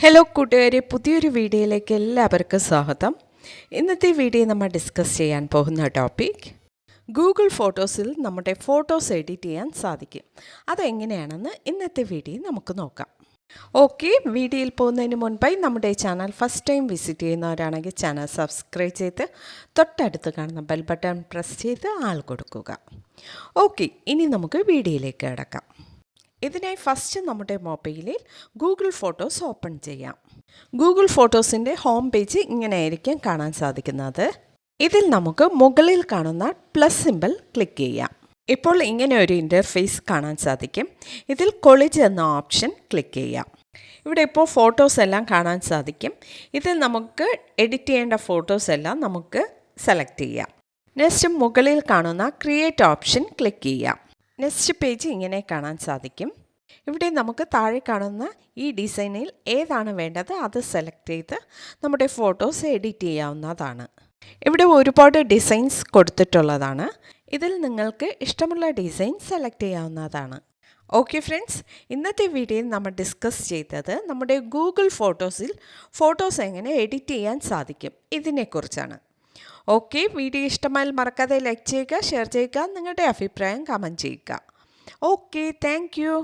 Hello കൂട്ടുകാരെ, പുതിയൊരു വീഡിയോയിലേക്ക് എല്ലാവർക്കും സ്വാഗതം. ഇന്നത്തെ വീഡിയോ നമ്മൾ ഡിസ്കസ് ചെയ്യാൻ പോകുന്ന ടോപ്പിക് ഗൂഗിൾ ഫോട്ടോസിൽ നമ്മുടെ ഫോട്ടോസ് എഡിറ്റ് ചെയ്യാൻ സാധിക്കും. അതെങ്ങനെയാണെന്ന് ഇന്നത്തെ വീഡിയോ നമുക്ക് നോക്കാം. ഓക്കെ, വീഡിയോയിൽ പോകുന്നതിന് മുൻപായി നമ്മുടെ ചാനൽ ഫസ്റ്റ് ടൈം വിസിറ്റ് ചെയ്യുന്നവരാണെങ്കിൽ ചാനൽ സബ്സ്ക്രൈബ് ചെയ്ത് തൊട്ടടുത്ത് കാണുന്ന ബെൽ ബട്ടൺ പ്രസ് ചെയ്ത് ആൾ കൊടുക്കുക. ഓക്കെ, ഇനി നമുക്ക് വീഡിയോയിലേക്ക് കിടക്കാം. ഇതിനായി ഫസ്റ്റ് നമ്മുടെ മൊബൈലിൽ ഗൂഗിൾ ഫോട്ടോസ് ഓപ്പൺ ചെയ്യാം. ഗൂഗിൾ ഫോട്ടോസിൻ്റെ ഹോം പേജ് ഇങ്ങനെയായിരിക്കും കാണാൻ സാധിക്കുന്നത്. ഇതിൽ നമുക്ക് മുകളിൽ കാണുന്ന പ്ലസ് സിമ്പൽ ക്ലിക്ക് ചെയ്യാം. ഇപ്പോൾ ഇങ്ങനെ ഒരു ഇൻ്റർഫേസ് കാണാൻ സാധിക്കും. ഇതിൽ കൊളേജ് എന്ന ഓപ്ഷൻ ക്ലിക്ക് ചെയ്യാം. ഇവിടെ ഇപ്പോൾ ഫോട്ടോസ് എല്ലാം കാണാൻ സാധിക്കും. ഇതിൽ നമുക്ക് എഡിറ്റ് ചെയ്യേണ്ട ഫോട്ടോസ് എല്ലാം നമുക്ക് സെലക്ട് ചെയ്യാം. നെക്സ്റ്റ് മുകളിൽ കാണുന്ന ക്രിയേറ്റ് ഓപ്ഷൻ ക്ലിക്ക് ചെയ്യാം. നെക്സ്റ്റ് പേജ് ഇങ്ങനെ കാണാൻ സാധിക്കും. ഇവിടെ നമുക്ക് താഴെ കാണുന്ന ഈ ഡിസൈനിൽ ഏതാണ് വേണ്ടത് അത് സെലക്ട് ചെയ്ത് നമ്മുടെ ഫോട്ടോസ് എഡിറ്റ് ചെയ്യാവുന്നതാണ്. ഇവിടെ ഒരുപാട് ഡിസൈൻസ് കൊടുത്തിട്ടുള്ളതാണ്. ഇതിൽ നിങ്ങൾക്ക് ഇഷ്ടമുള്ള ഡിസൈൻ സെലക്ട് ചെയ്യാവുന്നതാണ്. ഓക്കെ ഫ്രണ്ട്സ്, ഇന്നത്തെ വീഡിയോയിൽ നമ്മൾ ഡിസ്കസ് ചെയ്തത് നമ്മുടെ ഗൂഗിൾ ഫോട്ടോസിൽ ഫോട്ടോസ് എങ്ങനെ എഡിറ്റ് ചെയ്യാൻ സാധിക്കും ഇതിനെക്കുറിച്ചാണ്. ഓക്കെ, വീഡിയോ ഇഷ്ടമായാൽ മറക്കാതെ ലൈക്ക് ചെയ്യുക, ഷെയർ ചെയ്യുക, നിങ്ങളുടെ അഭിപ്രായം കമൻറ്റ് ചെയ്യുക. Okay, thank you.